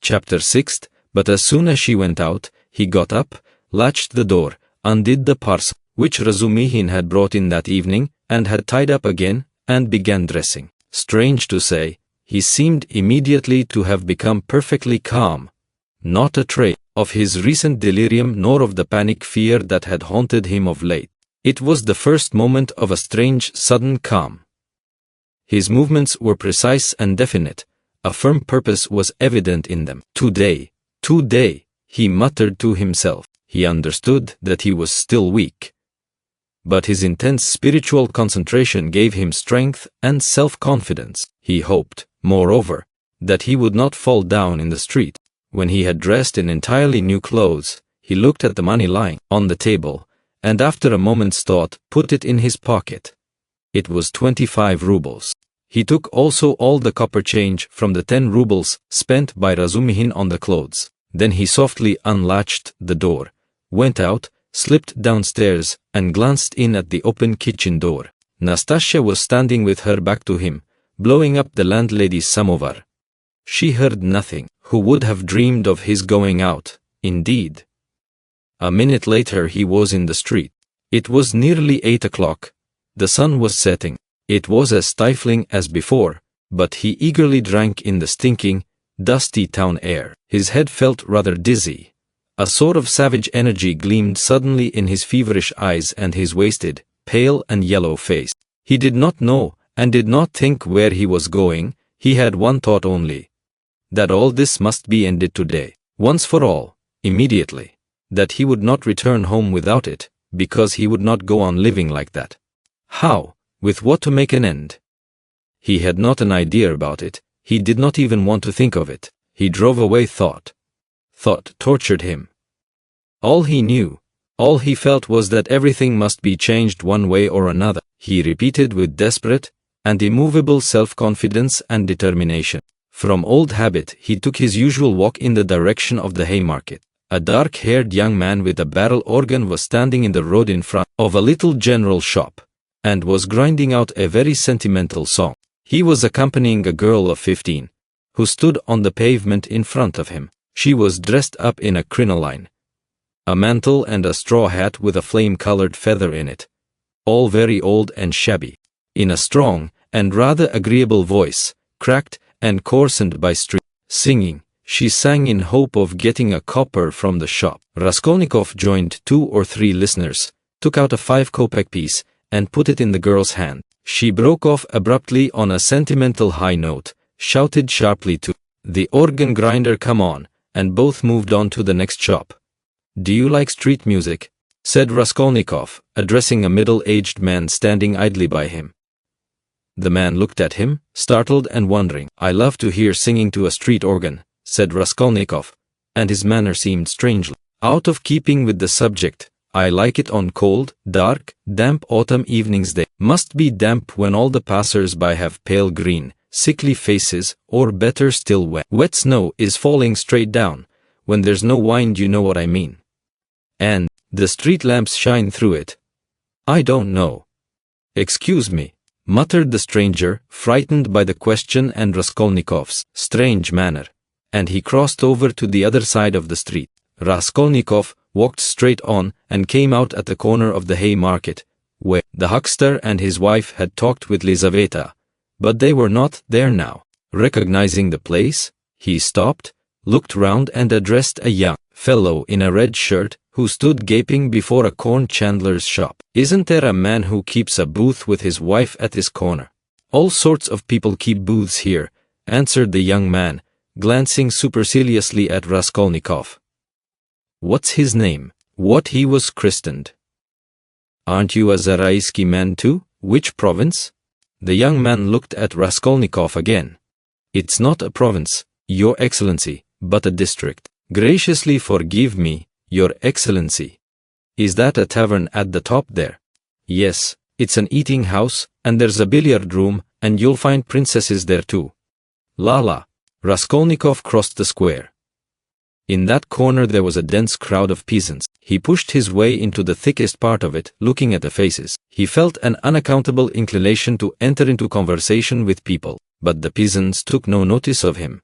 Chapter 6. But as soon as she went out, he got up, latched the door, undid the parcel which Razumihin had brought in that evening, and had tied up again, and began dressing. Strange to say, he seemed immediately to have become perfectly calm. Not a trace of his recent delirium nor of the panic fear that had haunted him of late. It was the first moment of a strange, sudden calm. His movements were precise and definite. A firm purpose was evident in them. Today, he muttered to himself. He understood that he was still weak. But his intense spiritual concentration gave him strength and self-confidence. He hoped, moreover, that he would not fall down in the street. When he had dressed in entirely new clothes, he looked at the money lying on the table, and after a moment's thought put it in his pocket. It was 25 rubles. He took also all the copper change from the 10 rubles spent by Razumihin on the clothes. Then he softly unlatched the door, went out, slipped downstairs, and glanced in at the open kitchen door. Nastasia was standing with her back to him, blowing up the landlady's samovar. She heard nothing. Who would have dreamed of his going out, indeed? A minute later he was in the street. It was nearly 8 o'clock. The sun was setting. It was as stifling as before, but he eagerly drank in the stinking, dusty town air. His head felt rather dizzy. A sort of savage energy gleamed suddenly in his feverish eyes and his wasted, pale and yellow face. He did not know, and did not think where he was going. He had one thought only: that all this must be ended today, once for all, immediately. That he would not return home without it, because he would not go on living like that. How? With what to make an end? He had not an idea about it. He did not even want to think of it. He drove away thought. Thought tortured him. All he knew, all he felt was that everything must be changed one way or another. He repeated with desperate and immovable self-confidence and determination. From old habit he took his usual walk in the direction of the Haymarket. A dark-haired young man with a barrel organ was standing in the road in front of a little general shop, and was grinding out a very sentimental song. He was accompanying a girl of 15, who stood on the pavement in front of him. She was dressed up in a crinoline, a mantle and a straw hat with a flame-colored feather in it, all very old and shabby. In a strong and rather agreeable voice, cracked and coarsened by singing, she sang in hope of getting a copper from the shop. Raskolnikov joined 2 or 3 listeners, took out a 5-kopeck piece, and put it in the girl's hand. She broke off abruptly on a sentimental high note, shouted sharply to the organ grinder, "Come on," and both moved on to the next shop. "Do you like street music?" said Raskolnikov, addressing a middle-aged man standing idly by him. The man looked at him, startled and wondering. "I love to hear singing to a street organ," said Raskolnikov, and his manner seemed strangely out of keeping with the subject. "I like it on cold, dark, damp autumn evenings. They must be damp when all the passers-by have pale green, sickly faces, or better still wet snow is falling straight down, when there's no wind, you know what I mean. And the street lamps shine through it." "I don't know." "Excuse me," muttered the stranger, frightened by the question and Raskolnikov's strange manner, and he crossed over to the other side of the street. Raskolnikov walked straight on and came out at the corner of the Haymarket, where the huckster and his wife had talked with Lizaveta, but they were not there now. Recognizing the place, he stopped, looked round and addressed a young fellow in a red shirt who stood gaping before a corn chandler's shop. "Isn't there a man who keeps a booth with his wife at this corner?" "All sorts of people keep booths here," answered the young man, glancing superciliously at Raskolnikov. "What's his name?" "What he was christened." "Aren't you a Zaraisky man too? Which province?" The young man looked at Raskolnikov again. "It's not a province, Your Excellency, but a district." "Graciously forgive me, Your Excellency. Is that a tavern at the top there?" "Yes, it's an eating house, and there's a billiard room, and you'll find princesses there too." "La." Raskolnikov crossed the square. In that corner there was a dense crowd of peasants. He pushed his way into the thickest part of it, looking at the faces. He felt an unaccountable inclination to enter into conversation with people, but the peasants took no notice of him.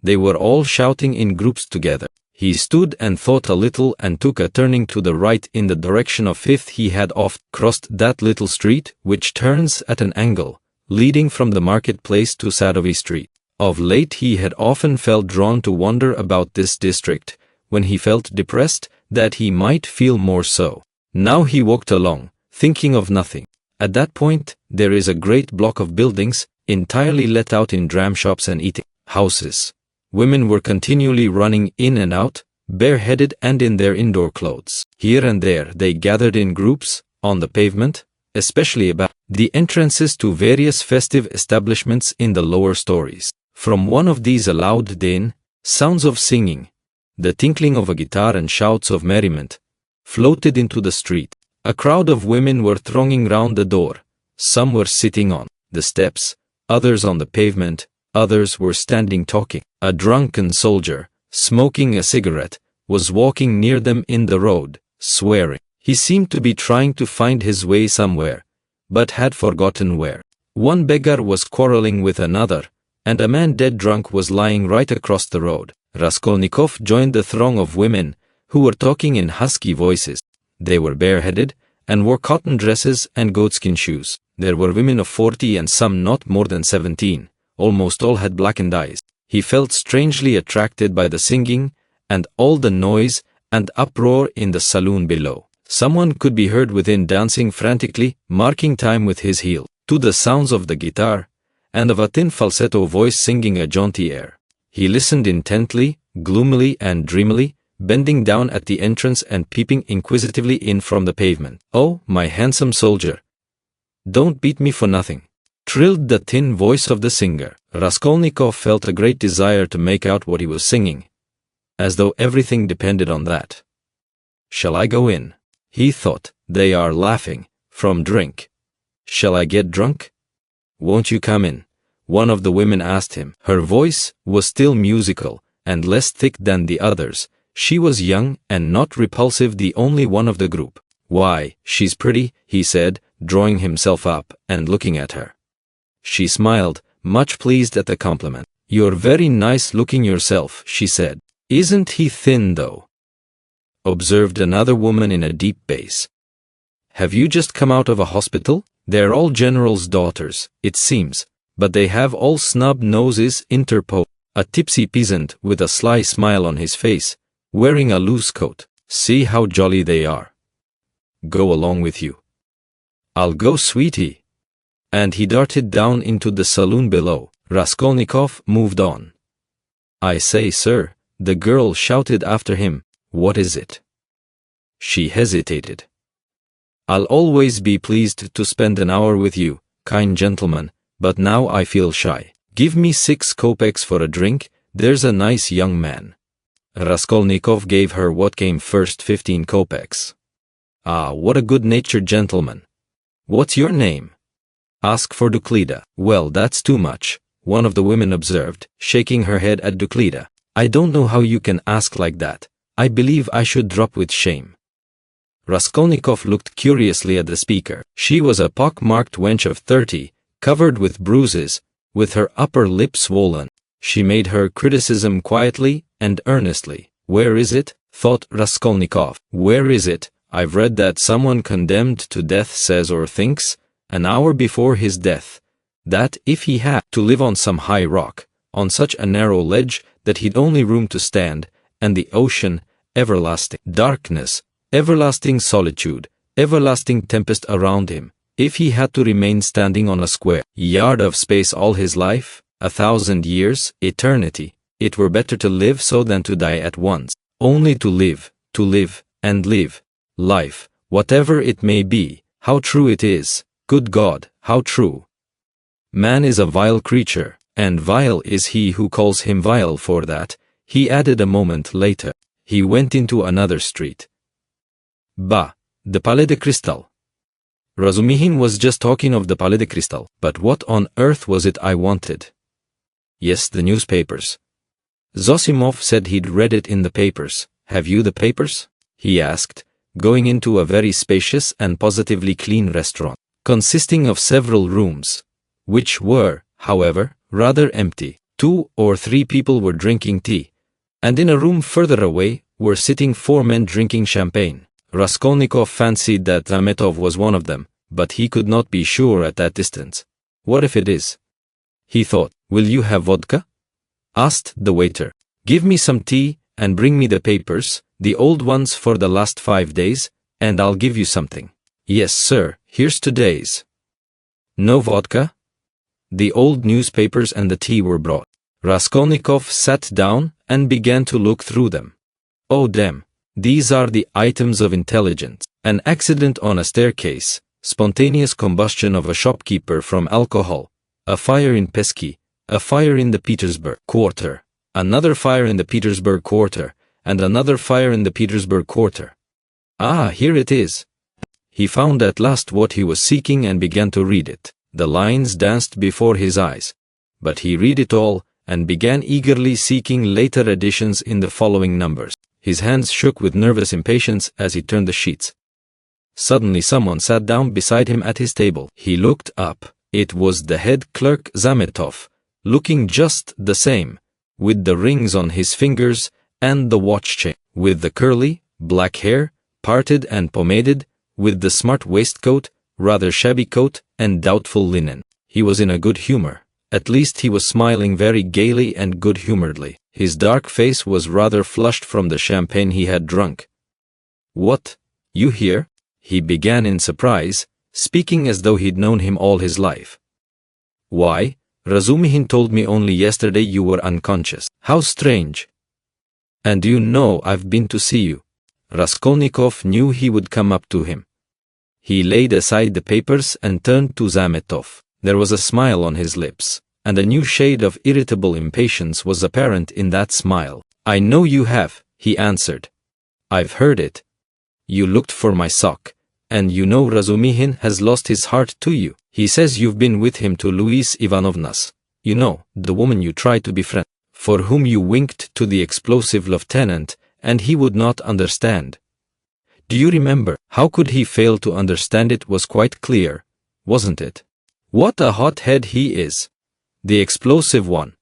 They were all shouting in groups together. He stood and thought a little and took a turning to the right in the direction of Fifth. He had oft crossed that little street which turns at an angle, leading from the marketplace to Sadovi Street. Of late he had often felt drawn to wander about this district, when he felt depressed, that he might feel more so. Now he walked along, thinking of nothing. At that point, there is a great block of buildings, entirely let out in dram shops and eating houses. Women were continually running in and out, bareheaded and in their indoor clothes. Here and there they gathered in groups, on the pavement, especially about the entrances to various festive establishments in the lower stories. From one of these a loud din, sounds of singing, the tinkling of a guitar and shouts of merriment, floated into the street. A crowd of women were thronging round the door. Some were sitting on the steps, others on the pavement, others were standing talking. A drunken soldier, smoking a cigarette, was walking near them in the road, swearing. He seemed to be trying to find his way somewhere, but had forgotten where. One beggar was quarreling with another, and a man dead drunk was lying right across the road. Raskolnikov joined the throng of women, who were talking in husky voices. They were bareheaded, and wore cotton dresses and goatskin shoes. There were women of 40 and some not more than 17. Almost all had blackened eyes. He felt strangely attracted by the singing, and all the noise and uproar in the saloon below. Someone could be heard within dancing frantically, marking time with his heel, to the sounds of the guitar, and of a thin falsetto voice singing a jaunty air. He listened intently, gloomily and dreamily, bending down at the entrance and peeping inquisitively in from the pavement. "Oh, my handsome soldier, don't beat me for nothing," trilled the thin voice of the singer. Raskolnikov felt a great desire to make out what he was singing, as though everything depended on that. "Shall I go in?" he thought. "They are laughing, from drink. Shall I get drunk?" "Won't you come in?" one of the women asked him. Her voice was still musical, and less thick than the others. She was young and not repulsive, the only one of the group. "Why, she's pretty," he said, drawing himself up and looking at her. She smiled, much pleased at the compliment. "You're very nice looking yourself," she said. "Isn't he thin though?" observed another woman in a deep bass. "Have you just come out of a hospital? They're all generals' daughters, it seems, but they have all snub noses," interposed a tipsy peasant with a sly smile on his face, wearing a loose coat. "See how jolly they are. Go along with you." "I'll go, sweetie." And he darted down into the saloon below. Raskolnikov moved on. "I say, sir," the girl shouted after him. "What is it?" She hesitated. "I'll always be pleased to spend an hour with you, kind gentleman, but now I feel shy. Give me 6 kopecks for a drink, there's a nice young man." Raskolnikov gave her what came first, 15 kopecks. "Ah, what a good-natured gentleman. What's your name?" "Ask for Duklida." "Well, that's too much," one of the women observed, shaking her head at Duklida. "I don't know how you can ask like that. I believe I should drop with shame." Raskolnikov looked curiously at the speaker. She was a pock-marked wench of 30, covered with bruises, with her upper lip swollen. She made her criticism quietly and earnestly. "Where is it?" thought Raskolnikov. "Where is it? I've read that someone condemned to death says or thinks, an hour before his death, that if he had to live on some high rock, on such a narrow ledge that he'd only room to stand, and the ocean, everlasting darkness, everlasting solitude, everlasting tempest around him, if he had to remain standing on a square yard of space all his life, 1,000 years, eternity, it were better to live so than to die at once. Only to live, and live. Life, whatever it may be, how true it is. Good God, how true. Man is a vile creature, and vile is he who calls him vile for that," he added a moment later. He went into another street. "Bah, the Palais de Cristal. Razumihin was just talking of the Palais de Cristal. But what on earth was it I wanted?" "Yes, the newspapers. Zosimov said he'd read it in the papers. Have you the papers?" he asked, going into a very spacious and positively clean restaurant, consisting of several rooms, which were, however, rather empty. 2 or 3 people were drinking tea, and in a room further away were sitting 4 men drinking champagne. Raskolnikov fancied that Zametov was one of them, but he could not be sure at that distance. What if it is? He thought. Will you have vodka? Asked the waiter. Give me some tea and bring me the papers, the old ones for the last 5 days, and I'll give you something. Yes, sir, here's today's. No vodka? The old newspapers and the tea were brought. Raskolnikov sat down and began to look through them. Oh damn, these are the items of intelligence. An accident on a staircase, spontaneous combustion of a shopkeeper from alcohol, a fire in Pesky, a fire in the Petersburg Quarter, another fire in the Petersburg Quarter, and another fire in the Petersburg Quarter. Ah, here it is. He found at last what he was seeking and began to read it. The lines danced before his eyes, but he read it all and began eagerly seeking later editions in the following numbers. His hands shook with nervous impatience as he turned the sheets. Suddenly someone sat down beside him at his table. He looked up. It was the head clerk Zametov, looking just the same, with the rings on his fingers and the watch chain, with the curly, black hair, parted and pomaded, with the smart waistcoat, rather shabby coat, and doubtful linen. He was in a good humor. At least he was smiling very gaily and good-humoredly. His dark face was rather flushed from the champagne he had drunk. What? You here? He began in surprise, speaking as though he'd known him all his life. Why, Razumihin told me only yesterday you were unconscious. How strange. And you know I've been to see you. Raskolnikov knew he would come up to him. He laid aside the papers and turned to Zametov. There was a smile on his lips, and a new shade of irritable impatience was apparent in that smile. I know you have, he answered. I've heard it. You looked for my sock, and you know Razumihin has lost his heart to you. He says you've been with him to Louise Ivanovna's, you know, the woman you tried to befriend, for whom you winked to the explosive lieutenant, and he would not understand. Do you remember? How could he fail to understand? It was quite clear, wasn't it? What a hot-head he is. The explosive one.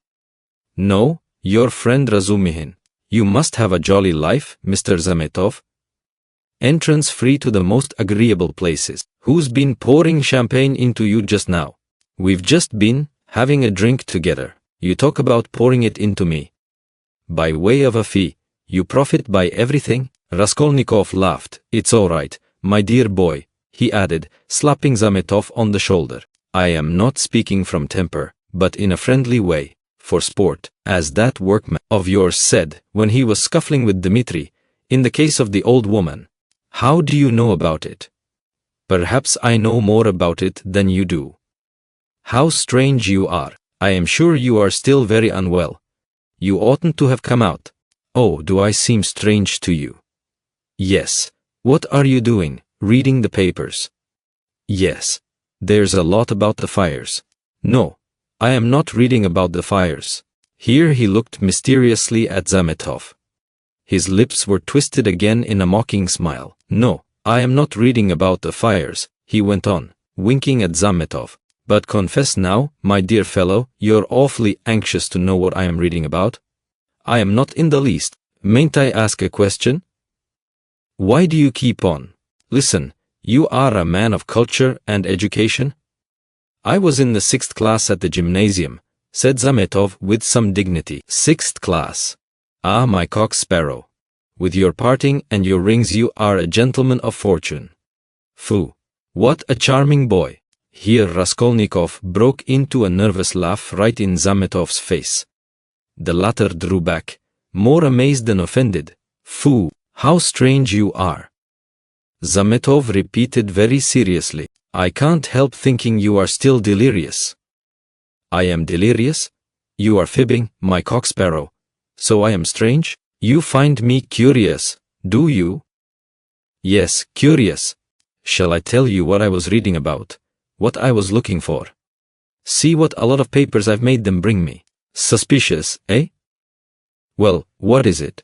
No, your friend Razumihin. You must have a jolly life, Mr. Zametov. Entrance free to the most agreeable places. Who's been pouring champagne into you just now? We've just been having a drink together. You talk about pouring it into me. By way of a fee, you profit by everything? Raskolnikov laughed. It's all right, my dear boy, he added, slapping Zametov on the shoulder. I am not speaking from temper, but in a friendly way, for sport, as that workman of yours said when he was scuffling with Dmitri, in the case of the old woman. How do you know about it? Perhaps I know more about it than you do. How strange you are. I am sure you are still very unwell. You oughtn't to have come out. Oh, do I seem strange to you? Yes. What are you doing? Reading the papers? Yes. There's a lot about the fires. No, I am not reading about the fires. Here he looked mysteriously at Zametov. His lips were twisted again in a mocking smile. No, I am not reading about the fires, he went on, winking at Zametov. But confess now, my dear fellow, you're awfully anxious to know what I am reading about. I am not in the least. Mayn't I ask a question? Why do you keep on? Listen. You are a man of culture and education? I was in the 6th class at the gymnasium, said Zametov with some dignity. 6th class. Ah, my cock sparrow. With your parting and your rings you are a gentleman of fortune. Foo. What a charming boy. Here Raskolnikov broke into a nervous laugh right in Zametov's face. The latter drew back, more amazed than offended. Foo, how strange you are. Zametov repeated very seriously. I can't help thinking you are still delirious. I am delirious? You are fibbing, my cocksparrow. So I am strange? You find me curious, do you? Yes, curious. Shall I tell you what I was reading about? What I was looking for? See what a lot of papers I've made them bring me. Suspicious, eh? Well, what is it?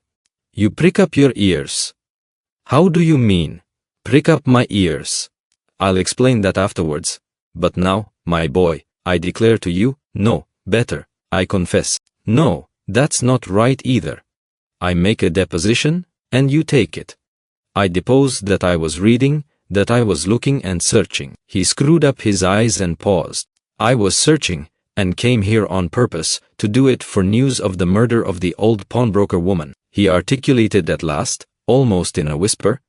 You prick up your ears. How do you mean? Prick up my ears. I'll explain that afterwards. But now, my boy, I declare to you, no, better, I confess, No, that's not right either. I make a deposition, and you take it. I depose that I was reading, that I was looking and searching. He screwed up his eyes and paused. I was searching, and came here on purpose, to do it for news of the murder of the old pawnbroker woman, he articulated at last, almost in a whisper,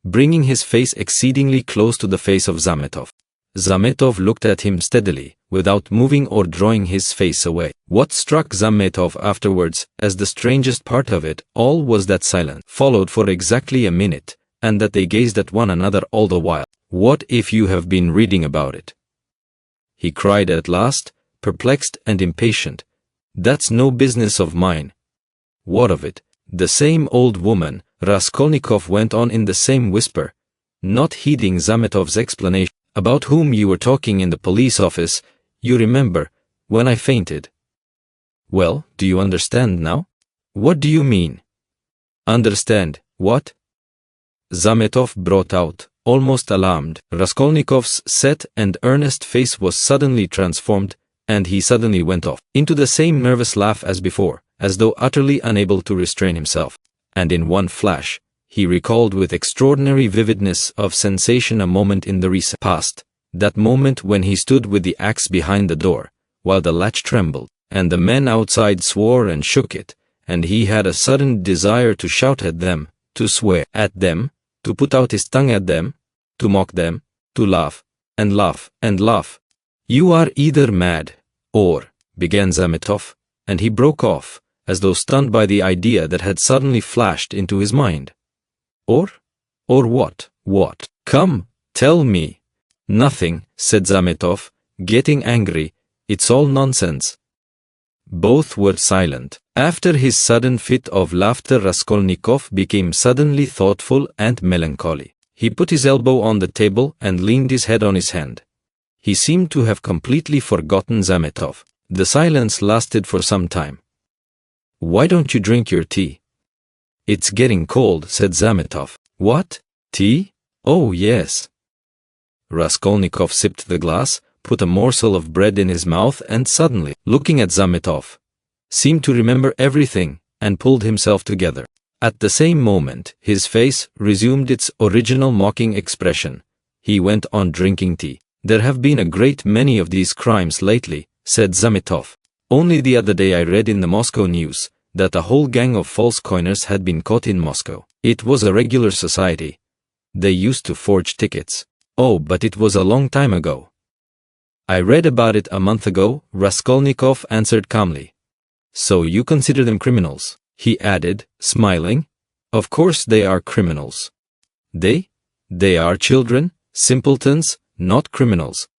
bringing his face exceedingly close to the face of Zametov. Zametov looked at him steadily, without moving or drawing his face away. What struck Zametov afterwards, as the strangest part of it all, was that silence followed for exactly a minute, and that they gazed at one another all the while. What if you have been reading about it? He cried at last, perplexed and impatient. That's no business of mine. What of it? The same old woman, Raskolnikov went on in the same whisper, not heeding Zametov's explanation. About whom you were talking in the police office, you remember, when I fainted. Well, do you understand now? What do you mean? Understand, what? Zametov brought out, almost alarmed. Raskolnikov's set and earnest face was suddenly transformed, and he suddenly went off into the same nervous laugh as before, as though utterly unable to restrain himself. And in one flash, he recalled with extraordinary vividness of sensation a moment in the recent past, that moment when he stood with the axe behind the door, while the latch trembled, and the men outside swore and shook it, and he had a sudden desire to shout at them, to swear at them, to put out his tongue at them, to mock them, to laugh, and laugh, and laugh. You are either mad, or, began Zametov, and he broke off, as though stunned by the idea that had suddenly flashed into his mind. Or what? What? Come, tell me. Nothing, said Zametov, getting angry. It's all nonsense. Both were silent. After his sudden fit of laughter, Raskolnikov became suddenly thoughtful and melancholy. He put his elbow on the table and leaned his head on his hand. He seemed to have completely forgotten Zametov. The silence lasted for some time. Why don't you drink your tea? It's getting cold, said Zametov. What? Tea? Oh, yes. Raskolnikov sipped the glass, put a morsel of bread in his mouth and suddenly, looking at Zametov, seemed to remember everything and pulled himself together. At the same moment, his face resumed its original mocking expression. He went on drinking tea. There have been a great many of these crimes lately, said Zametov. Only the other day I read in the Moscow news that a whole gang of false coiners had been caught in Moscow. It was a regular society. They used to forge tickets. Oh, but it was a long time ago. I read about it a month ago, Raskolnikov answered calmly. So you consider them criminals? He added, smiling. Of course they are criminals. They are children, simpletons, not criminals.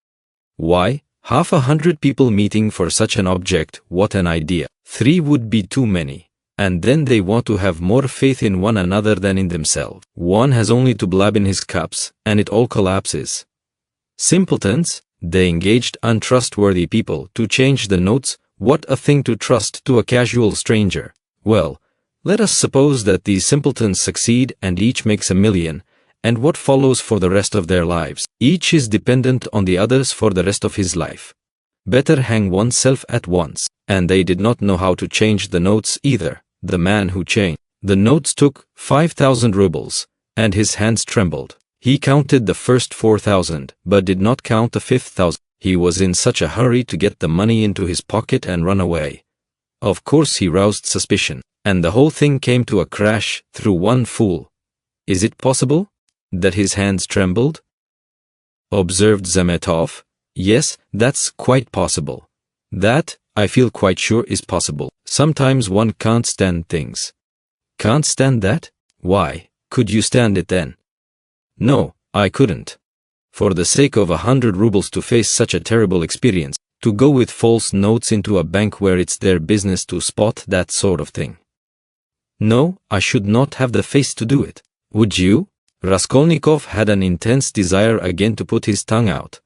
Why? 100 people meeting for such an object, what an idea. 3 would be too many. And then they want to have more faith in one another than in themselves. One has only to blab in his cups, and it all collapses. Simpletons, they engaged untrustworthy people to change the notes. What a thing to trust to a casual stranger. Well, let us suppose that these simpletons succeed and each makes $1 million. And what follows for the rest of their lives? Each is dependent on the others for the rest of his life. Better hang oneself at once. And they did not know how to change the notes either. The man who changed the notes took 5,000 rubles, and his hands trembled. He counted the first 4,000, but did not count the 5,000. He was in such a hurry to get the money into his pocket and run away. Of course he roused suspicion, and the whole thing came to a crash through one fool. Is it possible that his hands trembled? Observed Zametov. Yes, that's quite possible. That, I feel quite sure, is possible. Sometimes one can't stand things. Can't stand that? Why, could you stand it then? No, I couldn't. For the sake of 100 rubles to face such a terrible experience, to go with false notes into a bank where it's their business to spot that sort of thing. No, I should not have the face to do it. Would you? Raskolnikov had an intense desire again to put his tongue out.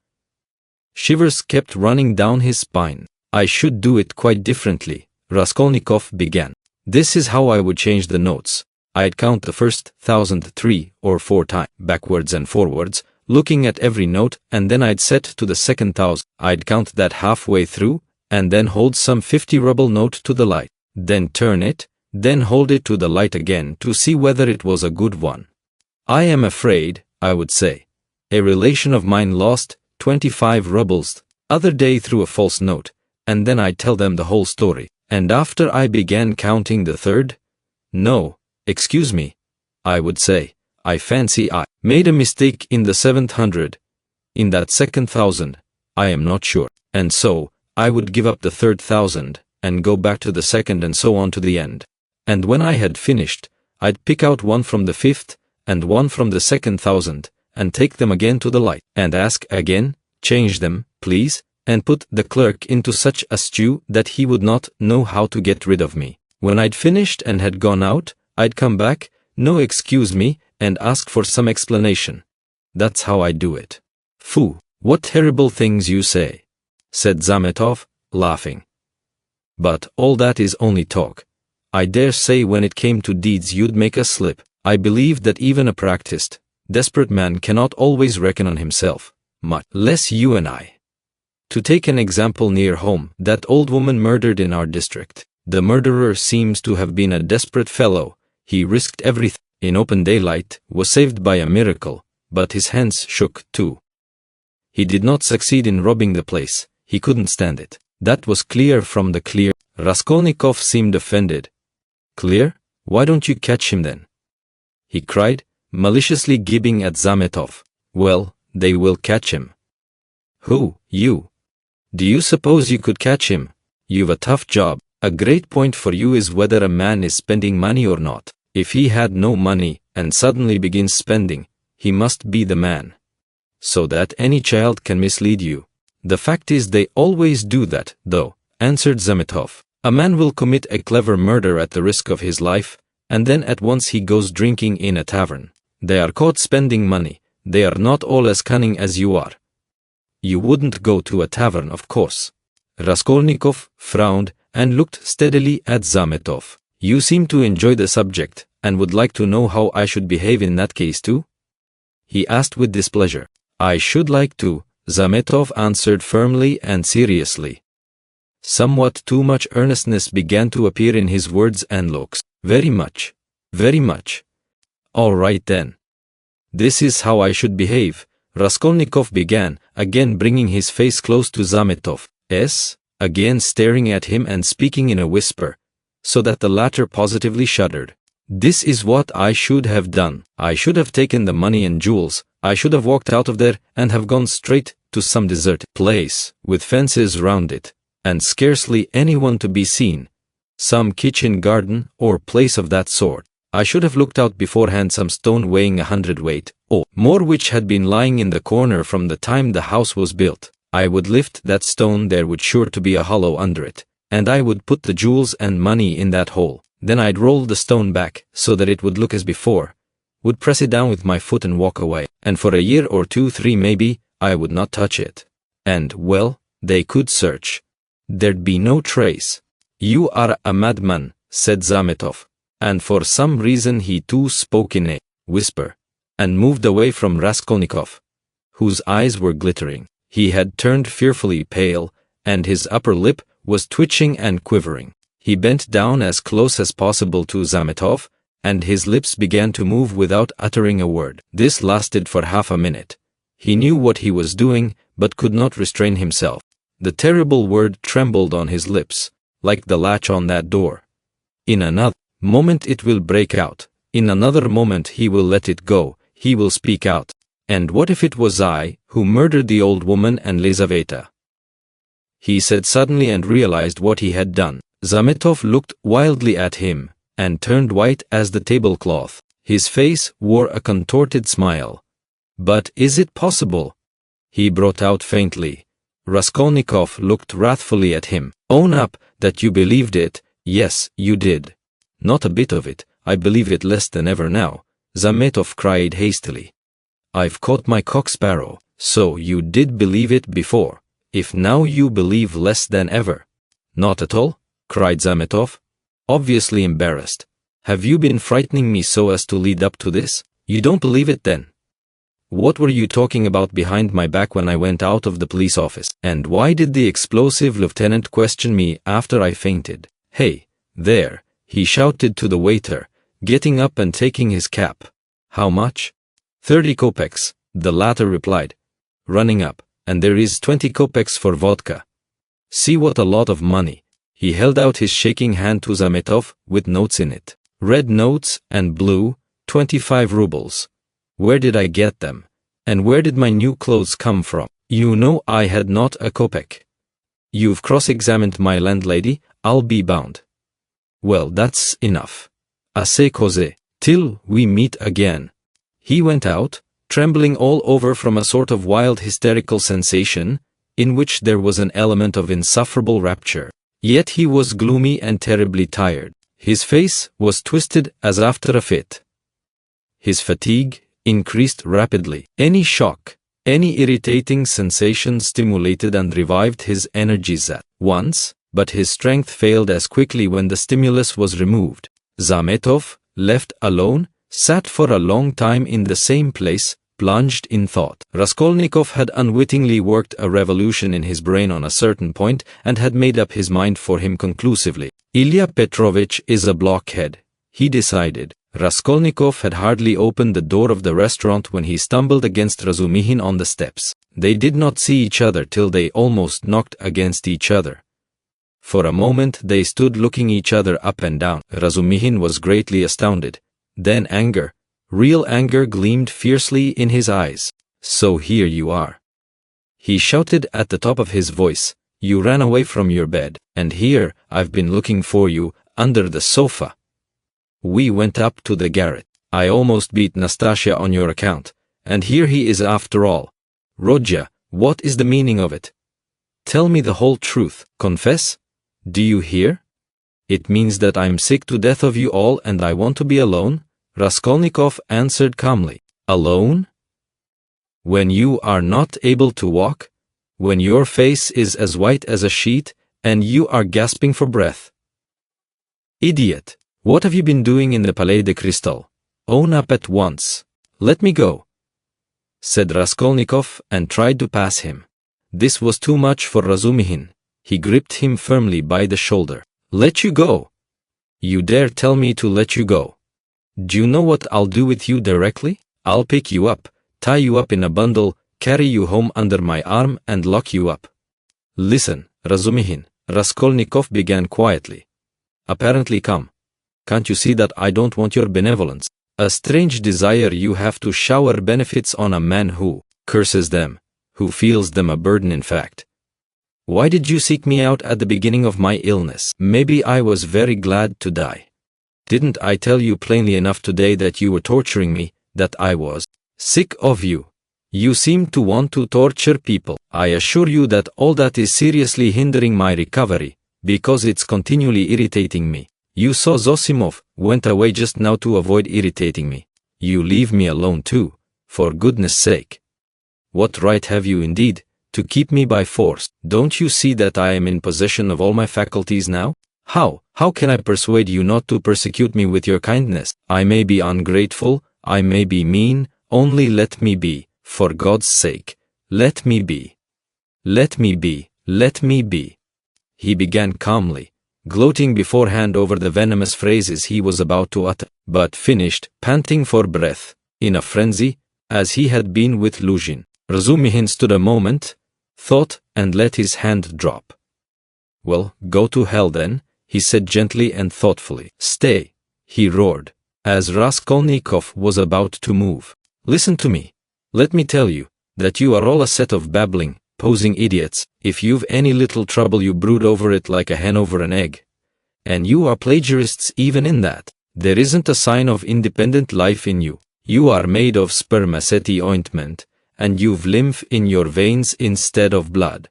Shivers kept running down his spine. I should do it quite differently, Raskolnikov began. This is how I would change the notes. I'd count the first 1,000 3 or 4 times, backwards and forwards, looking at every note, and then I'd set to the second 1,000. I'd count that halfway through, and then hold some 50-ruble note to the light. Then turn it, then hold it to the light again to see whether it was a good one. I am afraid, I would say. A relation of mine lost 25 rubles other day through a false note, and then I'd tell them the whole story. And after I began counting the third, no, excuse me, I would say, I fancy I made a mistake in the 700, in that second 1,000, I am not sure. And so, I would give up the third 1,000, and go back to the second and so on to the end. And when I had finished, I'd pick out one from the fifth, and one from the second 1,000, and take them again to the light, and ask again, change them, please, and put the clerk into such a stew that he would not know how to get rid of me. When I'd finished and had gone out, I'd come back, no excuse me, and ask for some explanation. That's how I do it. Phoo, what terrible things you say, said Zametov, laughing. But all that is only talk. I dare say when it came to deeds you'd make a slip. I believe that even a practiced, desperate man cannot always reckon on himself, much less you and I. To take an example near home, that old woman murdered in our district. The murderer seems to have been a desperate fellow. He risked everything in open daylight, was saved by a miracle, but his hands shook too. He did not succeed in robbing the place. He couldn't stand it. That was clear from the clear. Raskolnikov seemed offended. Clear? Why don't you catch him then? He cried, maliciously gibing at Zametov. Well, they will catch him. Who, you? Do you suppose you could catch him? You've a tough job. A great point for you is whether a man is spending money or not. If he had no money, and suddenly begins spending, he must be the man. So that any child can mislead you. The fact is they always do that, though, answered Zametov. A man will commit a clever murder at the risk of his life, and then at once he goes drinking in a tavern. They are caught spending money. They are not all as cunning as you are. You wouldn't go to a tavern, of course. Raskolnikov frowned and looked steadily at Zametov. You seem to enjoy the subject, and would like to know how I should behave in that case too? He asked with displeasure. I should like to, Zametov answered firmly and seriously. Somewhat too much earnestness began to appear in his words and looks. Very much. Very much. All right then. This is how I should behave, Raskolnikov began, again bringing his face close to Zametov's, again staring at him and speaking in a whisper, so that the latter positively shuddered. This is what I should have done. I should have taken the money and jewels. I should have walked out of there and have gone straight to some deserted place, with fences round it, and scarcely anyone to be seen. Some kitchen garden or place of that sort. I should have looked out beforehand some stone weighing 100 weight, or more, which had been lying in the corner from the time the house was built. I would lift that stone, there would sure to be a hollow under it, and I would put the jewels and money in that hole. Then I'd roll the stone back, so that it would look as before, would press it down with my foot and walk away, and for a year or 2, 3 maybe, I would not touch it. And, well, they could search. There'd be no trace. You are a madman, said Zametov, and for some reason he too spoke in a whisper, and moved away from Raskolnikov, whose eyes were glittering. He had turned fearfully pale, and his upper lip was twitching and quivering. He bent down as close as possible to Zametov, and his lips began to move without uttering a word. This lasted for half a minute. He knew what he was doing, but could not restrain himself. The terrible word trembled on his lips, like the latch on that door. In another moment it will break out. In another moment he will let it go. He will speak out. And what if it was I who murdered the old woman and Lizaveta? He said suddenly, and realized what he had done. Zametov looked wildly at him, and turned white as the tablecloth. His face wore a contorted smile. But is it possible? He brought out faintly. Raskolnikov looked wrathfully at him. Own up that you believed it. Yes, you did. Not a bit of it. I believe it less than ever now, Zametov cried hastily. I've caught my cock-sparrow. So you did believe it before. If now you believe less than ever. Not at all, cried Zametov, obviously embarrassed. Have you been frightening me so as to lead up to this? You don't believe it then? What were you talking about behind my back when I went out of the police office? And why did the explosive lieutenant question me after I fainted? Hey, there, he shouted to the waiter, getting up and taking his cap. How much? 30 kopecks, the latter replied, running up, and there is 20 kopecks for vodka. See what a lot of money. He held out his shaking hand to Zametov with notes in it. Red notes and blue, 25 rubles. Where did I get them? And where did my new clothes come from? You know I had not a kopeck. You've cross-examined my landlady, I'll be bound. Well, that's enough. Assez causé, till we meet again. He went out, trembling all over from a sort of wild hysterical sensation, in which there was an element of insufferable rapture. Yet he was gloomy and terribly tired. His face was twisted as after a fit. His fatigue increased rapidly. Any shock, any irritating sensation stimulated and revived his energies at once, but his strength failed as quickly when the stimulus was removed. Zametov, left alone, sat for a long time in the same place, plunged in thought. Raskolnikov had unwittingly worked a revolution in his brain on a certain point and had made up his mind for him conclusively. Ilya Petrovich is a blockhead, he decided. Raskolnikov had hardly opened the door of the restaurant when he stumbled against Razumihin on the steps. They did not see each other till they almost knocked against each other. For a moment they stood looking each other up and down. Razumihin was greatly astounded. Then anger, real anger, gleamed fiercely in his eyes. So here you are. He shouted at the top of his voice. You ran away from your bed, and here I've been looking for you, under the sofa. We went up to the garret. I almost beat Nastasia on your account, and here he is after all. Rodya, what is the meaning of it? Tell me the whole truth. Confess? Do you hear? It means that I'm sick to death of you all and I want to be alone, Raskolnikov answered calmly. Alone? When you are not able to walk? When your face is as white as a sheet, and you are gasping for breath? Idiot! What have you been doing in the Palais de Cristal? Own up at once. Let me go, said Raskolnikov and tried to pass him. This was too much for Razumihin. He gripped him firmly by the shoulder. Let you go? You dare tell me to let you go? Do you know what I'll do with you directly? I'll pick you up, tie you up in a bundle, carry you home under my arm and lock you up. Listen, Razumihin, Raskolnikov began quietly. Apparently come. Can't you see that I don't want your benevolence? A strange desire you have to shower benefits on a man who curses them, who feels them a burden in fact. Why did you seek me out at the beginning of my illness? Maybe I was very glad to die. Didn't I tell you plainly enough today that you were torturing me, that I was sick of you? You seem to want to torture people. I assure you that all that is seriously hindering my recovery, because it's continually irritating me. You saw Zosimov went away just now to avoid irritating me. You leave me alone too, for goodness sake. What right have you indeed to keep me by force? Don't you see that I am in possession of all my faculties now? How can I persuade you not to persecute me with your kindness? I may be ungrateful, I may be mean, only let me be, for God's sake. Let me be. Let me be, let me be. He began calmly, gloating beforehand over the venomous phrases he was about to utter, but finished, panting for breath, in a frenzy, as he had been with Luzhin. Razumihin stood a moment, thought, and let his hand drop. Well, go to hell then, he said gently and thoughtfully. Stay, he roared, as Raskolnikov was about to move. Listen to me. Let me tell you, that you are all a set of babbling, posing idiots. If you've any little trouble you brood over it like a hen over an egg. And you are plagiarists even in that. There isn't a sign of independent life in you. You are made of spermaceti ointment, and you've lymph in your veins instead of blood.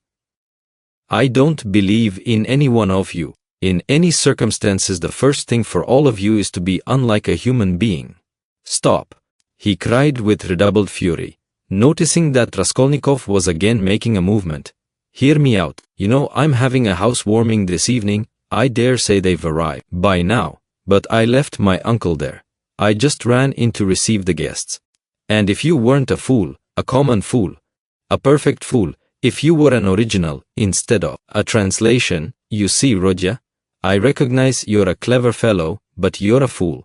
I don't believe in any one of you. In any circumstances the first thing for all of you is to be unlike a human being. Stop, he cried with redoubled fury, noticing that Raskolnikov was again making a movement. Hear me out. You know I'm having a housewarming this evening. I dare say they've arrived by now, but I left my uncle there. I just ran in to receive the guests. And if you weren't a fool, a common fool, a perfect fool, if you were an original instead of a translation, you see, Roger, I recognize you're a clever fellow, but you're a fool.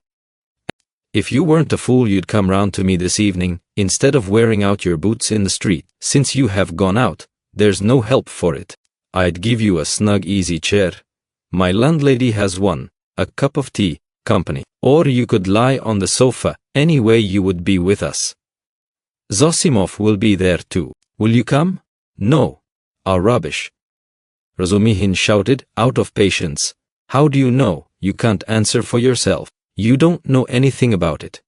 If you weren't a fool, you'd come round to me this evening, instead of wearing out your boots in the street. Since you have gone out, there's no help for it. I'd give you a snug easy chair. My landlady has one, a cup of tea, company. Or you could lie on the sofa, anyway you would be with us. Zosimov will be there too. Will you come? No. Ah, rubbish. Razumihin shouted, out of patience. How do you know? You can't answer for yourself. You don't know anything about it.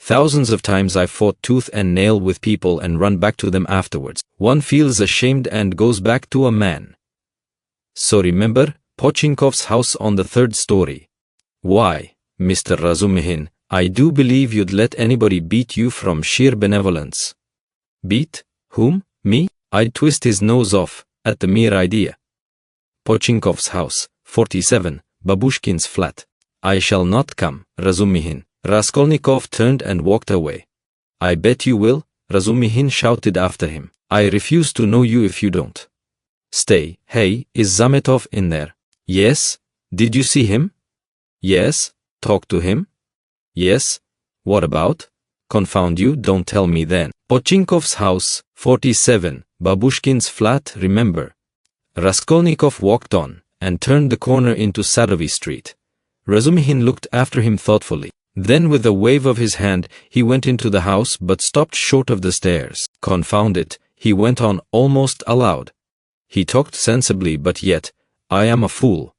Thousands of times I've fought tooth and nail with people and run back to them afterwards. One feels ashamed and goes back to a man. So remember, Pochinkov's house on the 3rd story. Why, Mr. Razumihin, I do believe you'd let anybody beat you from sheer benevolence. Beat? Whom? Me? I'd twist his nose off, at the mere idea. Pochinkov's house, 47, Babushkin's flat. I shall not come, Razumihin. Raskolnikov turned and walked away. I bet you will, Razumihin shouted after him. I refuse to know you if you don't. Stay, hey, is Zametov in there? Yes. Did you see him? Yes. Talk to him? Yes. What about? Confound you, don't tell me then. Pochinkov's house, 47, Babushkin's flat, remember. Raskolnikov walked on, and turned the corner into Sadovy Street. Razumihin looked after him thoughtfully. Then with a wave of his hand, he went into the house but stopped short of the stairs. Confound it, he went on almost aloud. He talked sensibly, but yet, I am a fool.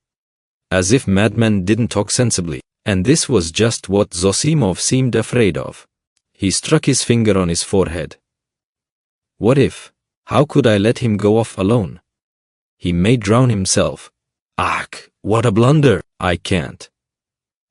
As if madmen didn't talk sensibly. And this was just what Zosimov seemed afraid of. He struck his finger on his forehead. What if? How could I let him go off alone? He may drown himself. Ach, what a blunder! I can't.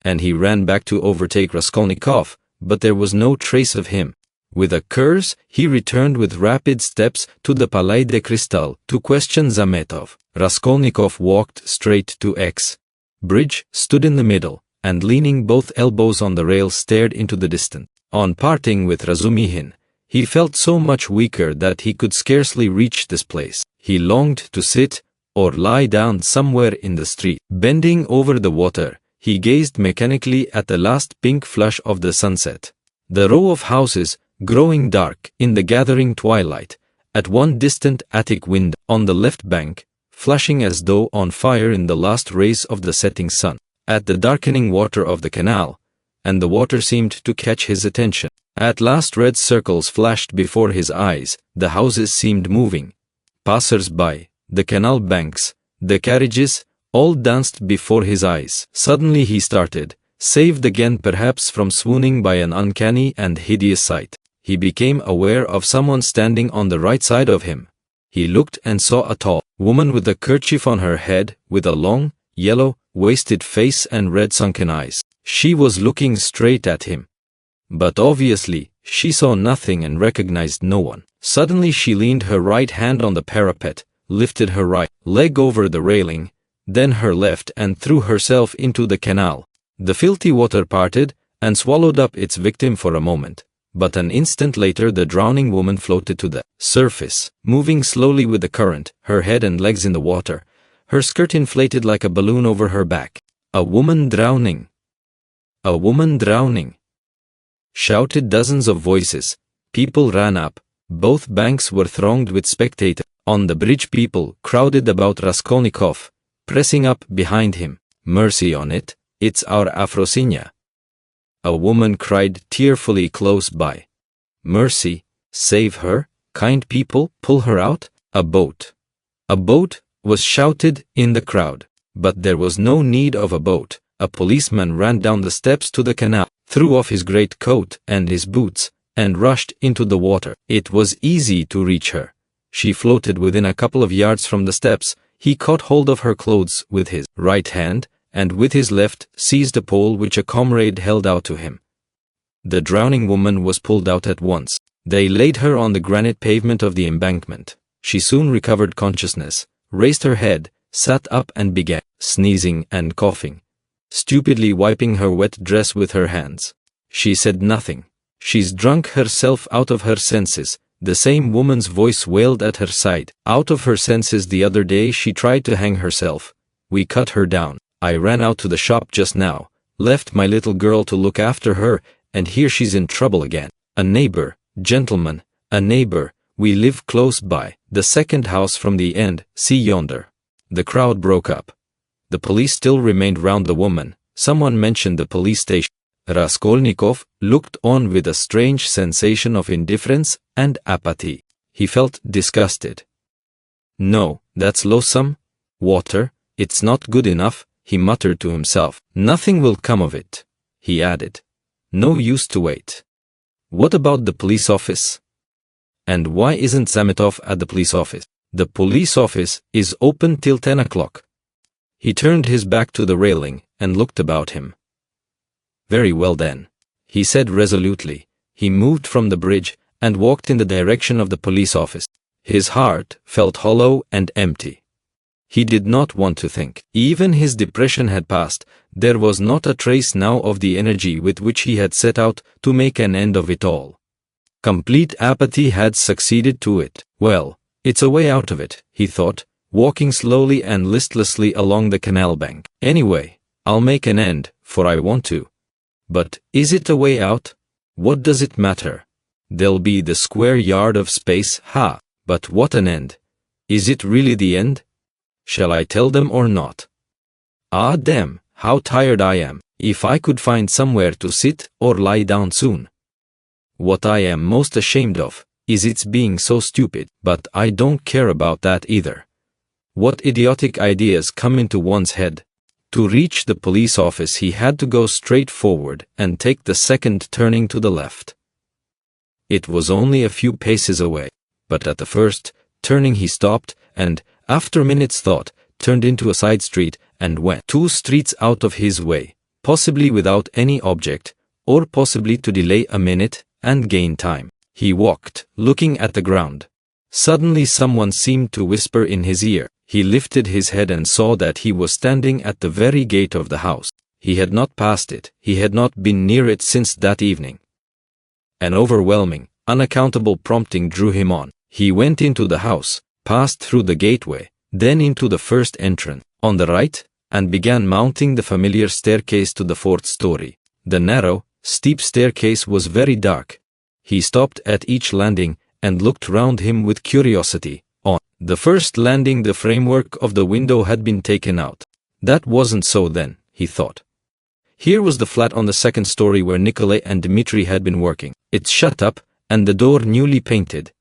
And he ran back to overtake Raskolnikov, but there was no trace of him. With a curse, he returned with rapid steps to the Palais de Cristal to question Zametov. Raskolnikov walked straight to X. Bridge, stood in the middle, and leaning both elbows on the rail stared into the distance. On parting with Razumihin, he felt so much weaker that he could scarcely reach this place. He longed to sit, or lie down somewhere in the street. Bending over the water, he gazed mechanically at the last pink flush of the sunset. The row of houses, growing dark in the gathering twilight, at one distant attic window on the left bank, flashing as though on fire in the last rays of the setting sun, at the darkening water of the canal, and the water seemed to catch his attention. At last red circles flashed before his eyes, the houses seemed moving. Passers-by, the canal banks, the carriages, all danced before his eyes. Suddenly he started, saved again perhaps from swooning by an uncanny and hideous sight. He became aware of someone standing on the right side of him. He looked and saw a tall woman with a kerchief on her head, with a long, yellow, wasted face and red sunken eyes. She was looking straight at him. But obviously, she saw nothing and recognized no one. Suddenly she leaned her right hand on the parapet, lifted her right leg over the railing, then her left, and threw herself into the canal. The filthy water parted and swallowed up its victim for a moment, but an instant later the drowning woman floated to the surface, moving slowly with the current, her head and legs in the water, her skirt inflated like a balloon over her back. A woman drowning! A woman drowning! Shouted dozens of voices. People ran up. Both banks were thronged with spectators. On the bridge people crowded about Raskolnikov, pressing up behind him. Mercy on it, it's our Afrosinya. A woman cried tearfully close by. Mercy, save her, kind people, pull her out. A boat. A boat, was shouted in the crowd. But there was no need of a boat. A policeman ran down the steps to the canal, threw off his great coat and his boots, and rushed into the water. It was easy to reach her. She floated within a couple of yards from the steps. He caught hold of her clothes with his right hand, and with his left seized a pole which a comrade held out to him. The drowning woman was pulled out at once. They laid her on the granite pavement of the embankment. She soon recovered consciousness, raised her head, sat up and began sneezing and coughing, stupidly wiping her wet dress with her hands. She said nothing. She's drunk herself out of her senses, the same woman's voice wailed at her side. Out of her senses. The other day she tried to hang herself. We cut her down. I ran out to the shop just now, left my little girl to look after her, and here she's in trouble again. A neighbor, gentlemen, a neighbor, we live close by, the second house from the end, see yonder. The crowd broke up. The police still remained round the woman. Someone mentioned the police station. Raskolnikov looked on with a strange sensation of indifference and apathy. He felt disgusted. No, that's loathsome. Water, it's not good enough, he muttered to himself. Nothing will come of it, he added. No use to wait. What about the police office? And why isn't Zametov at the police office? The police office is open till 10 o'clock. He turned his back to the railing and looked about him. Very well then, he said resolutely. He moved from the bridge and walked in the direction of the police office. His heart felt hollow and empty. He did not want to think. Even his depression had passed. There was not a trace now of the energy with which he had set out to make an end of it all. Complete apathy had succeeded to it. Well, it's a way out of it, he thought, walking slowly and listlessly along the canal bank. Anyway, I'll make an end, for I want to. But is it a way out? What does it matter? There'll be the square yard of space, ha! But what an end! Is it really the end? Shall I tell them or not? Ah damn, how tired I am. If I could find somewhere to sit or lie down soon. What I am most ashamed of is its being so stupid, but I don't care about that either. What idiotic ideas come into one's head. To reach the police office he had to go straight forward and take the second turning to the left. It was only a few paces away, but at the first turning he stopped and, after a minute's thought, turned into a side street and went 2 streets out of his way, possibly without any object, or possibly to delay a minute and gain time. He walked, looking at the ground. Suddenly someone seemed to whisper in his ear. He lifted his head and saw that he was standing at the very gate of the house. He had not passed it. He had not been near it since that evening. An overwhelming, unaccountable prompting drew him on. He went into the house, passed through the gateway, then into the first entrance, on the right, and began mounting the familiar staircase to the 4th story. The narrow, steep staircase was very dark. He stopped at each landing and looked round him with curiosity. On the first landing the framework of the window had been taken out. That wasn't so then, he thought. Here was the flat on the 2nd story where Nikolay and Dmitri had been working. It's shut up, and the door newly painted.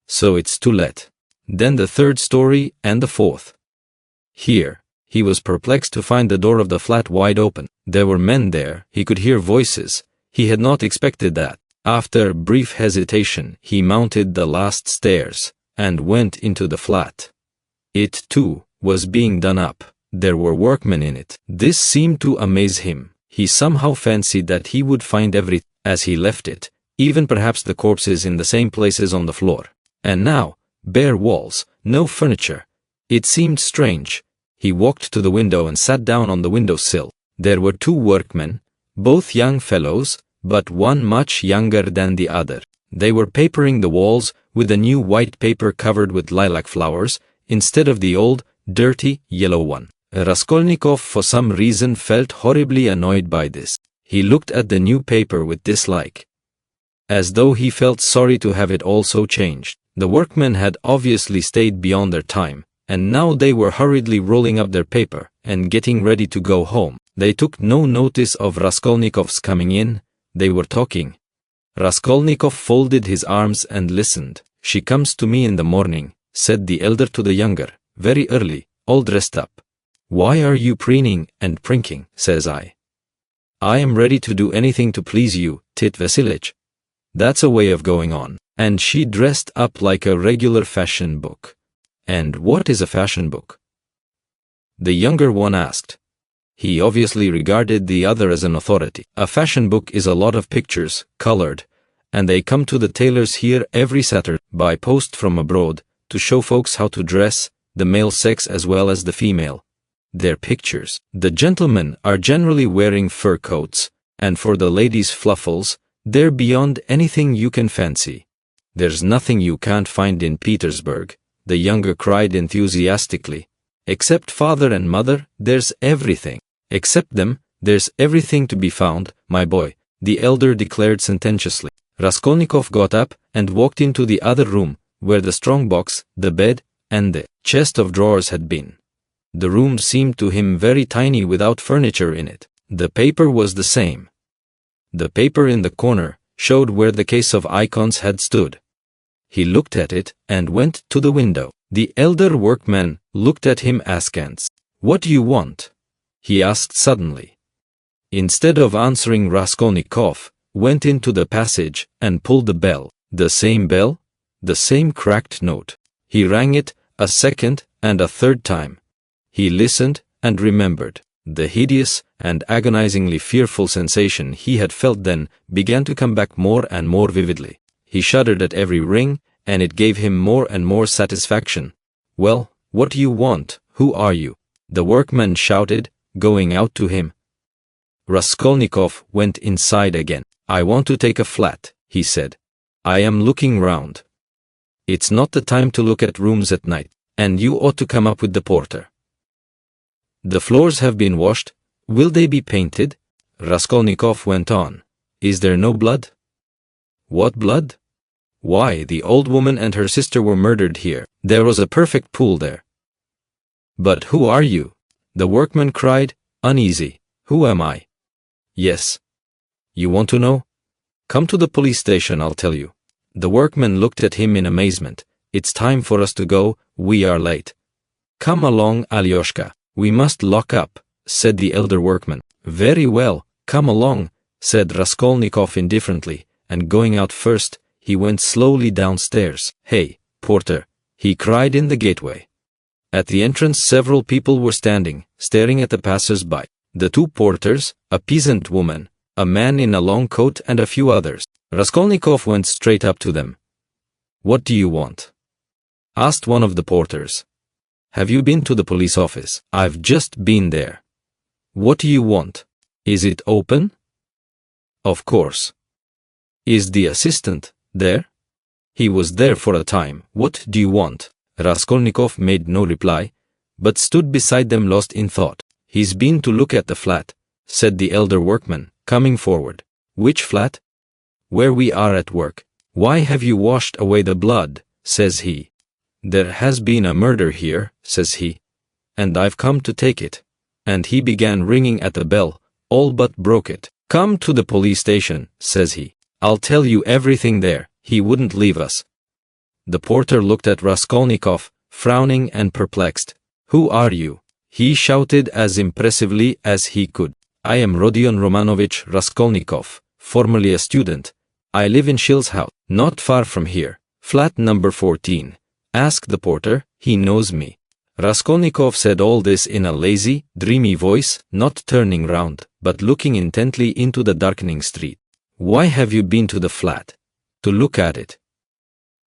So it's to let. Then the 3rd story and the 4th. Here, he was perplexed to find the door of the flat wide open. There were men there, he could hear voices. He had not expected that. After brief hesitation, he mounted the last stairs and went into the flat. It, too, was being done up. There were workmen in it. This seemed to amaze him. He somehow fancied that he would find everything as he left it, even perhaps the corpses in the same places on the floor. And now, bare walls, no furniture. It seemed strange. He walked to the window and sat down on the window-sill. There were 2 workmen, both young fellows, but one much younger than the other. They were papering the walls with a new white paper covered with lilac flowers, instead of the old, dirty, yellow one. Raskolnikov for some reason felt horribly annoyed by this. He looked at the new paper with dislike, as though he felt sorry to have it all so changed. The workmen had obviously stayed beyond their time, and now they were hurriedly rolling up their paper and getting ready to go home. They took no notice of Raskolnikov's coming in. They were talking. Raskolnikov folded his arms and listened. She comes to me in the morning, said the elder to the younger, very early, all dressed up. Why are you preening and prinking, says I. I am ready to do anything to please you, Tit Vasilich. That's a way of going on. And she dressed up like a regular fashion book. And what is a fashion book? The younger one asked. He obviously regarded the other as an authority. A fashion book is a lot of pictures, colored, and they come to the tailors here every Saturday by post from abroad to show folks how to dress, the male sex as well as the female. They're pictures. The gentlemen are generally wearing fur coats, and for the ladies fluffles, They're beyond anything you can fancy. There's nothing you can't find in Petersburg, the younger cried enthusiastically. Except father and mother, there's everything. Except them, there's everything to be found, my boy, the elder declared sententiously. Raskolnikov got up and walked into the other room, where the strong box, the bed, and the chest of drawers had been. The room seemed to him very tiny without furniture in it. The paper was the same. The paper in the corner showed where the case of icons had stood. He looked at it and went to the window. The elder workman looked at him askance. "What do you want?" he asked suddenly. Instead of answering, Raskolnikov went into the passage and pulled the bell. The same bell, the same cracked note. He rang it a second and a third time. He listened and remembered. The hideous and agonizingly fearful sensation he had felt then began to come back more and more vividly. He shuddered at every ring, and it gave him more and more satisfaction. "Well, what do you want? Who are you?" the workman shouted, going out to him. Raskolnikov went inside again. "I want to take a flat," he said. "I am looking round. It's not the time to look at rooms at night, and you ought to come up with the porter. The floors have been washed. Will they be painted?" Raskolnikov went on. "Is there no blood?" "What blood?" "Why, the old woman and her sister were murdered here. There was a perfect pool there." "But who are you?" the workman cried, uneasy. "Who am I?" "Yes. You want to know? Come to the police station, I'll tell you." The workman looked at him in amazement. "It's time for us to go, we are late." "Come along, Alyoshka, we must lock up," said the elder workman. "Very well, come along," said Raskolnikov indifferently, and going out first, he went slowly downstairs. "Hey, porter," he cried in the gateway. At the entrance several people were standing, staring at the passers-by. The two porters, a peasant woman, a man in a long coat and a few others. Raskolnikov went straight up to them. "What do you want?" asked one of the porters. "Have you been to the police office?" "I've just been there." "What do you want? Is it open?" "Of course." "Is the assistant there?" "He was there for a time. What do you want?" Raskolnikov made no reply, but stood beside them lost in thought. "He's been to look at the flat," said the elder workman, coming forward. "Which flat?" "Where we are at work." "Why have you washed away the blood?" says he. "There has been a murder here," says he, "and I've come to take it." And he began ringing at the bell, all but broke it. "Come to the police station," says he. "I'll tell you everything there." He wouldn't leave us. The porter looked at Raskolnikov, frowning and perplexed. "Who are you?" he shouted as impressively as he could. "I am Rodion Romanovich Raskolnikov, formerly a student. I live in Shil's house, not far from here, flat number 14. Ask the porter, he knows me." Raskolnikov said all this in a lazy, dreamy voice, not turning round, but looking intently into the darkening street. "Why have you been to the flat?" "To look at it."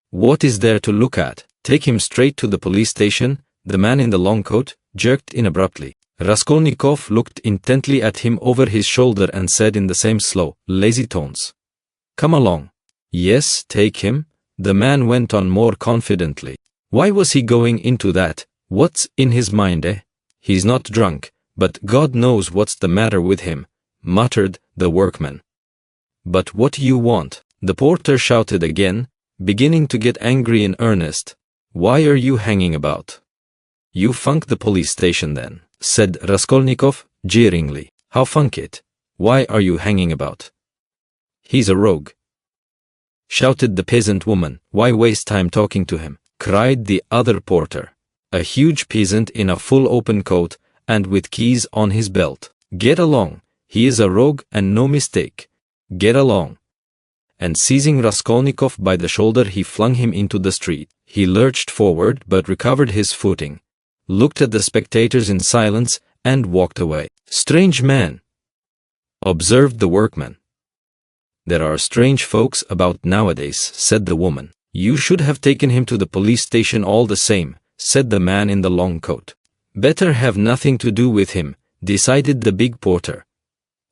"What is there to look at?" "Take him straight to the police station," the man in the long coat jerked in abruptly. Raskolnikov looked intently at him over his shoulder and said in the same slow, lazy tones, "Come along." "Yes, take him," the man went on more confidently. "Why was he going into that? What's in his mind, eh?" "He's not drunk, but God knows what's the matter with him," muttered the workman. "But what do you want?" the porter shouted again, beginning to get angry in earnest. "Why are you hanging about?" "You funk the police station then," said Raskolnikov, jeeringly. "How funk it? Why are you hanging about?" "He's a rogue," shouted the peasant woman. "Why waste time talking to him?" cried the other porter, a huge peasant in a full open coat and with keys on his belt. "Get along, he is a rogue and no mistake. Get along." And seizing Raskolnikov by the shoulder he flung him into the street. He lurched forward but recovered his footing, looked at the spectators in silence, and walked away. "Strange man," observed the workman. "There are strange folks about nowadays," said the woman. "You should have taken him to the police station all the same," said the man in the long coat. "Better have nothing to do with him," decided the big porter.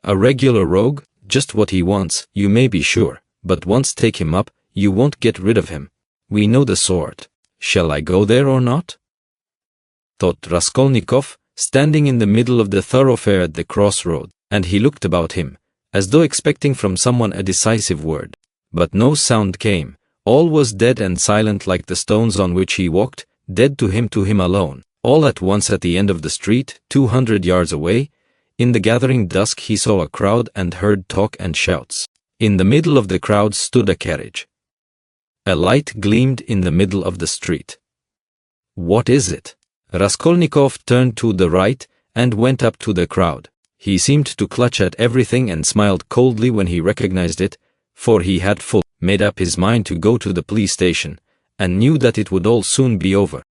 "A regular rogue, just what he wants, you may be sure, but once take him up, you won't get rid of him. We know the sort. Shall I go there or not? Thought Raskolnikov, standing in the middle of the thoroughfare at the crossroad, and he looked about him, as though expecting from someone a decisive word. But no sound came. All was dead and silent like the stones on which he walked, dead to him alone. All at once at the end of the street, 200 yards away, in the gathering dusk he saw a crowd and heard talk and shouts. In the middle of the crowd stood a carriage. A light gleamed in the middle of the street. What is it? Raskolnikov turned to the right and went up to the crowd. He seemed to clutch at everything and smiled coldly when he recognized it, for he had made up his mind to go to the police station, and knew that it would all soon be over.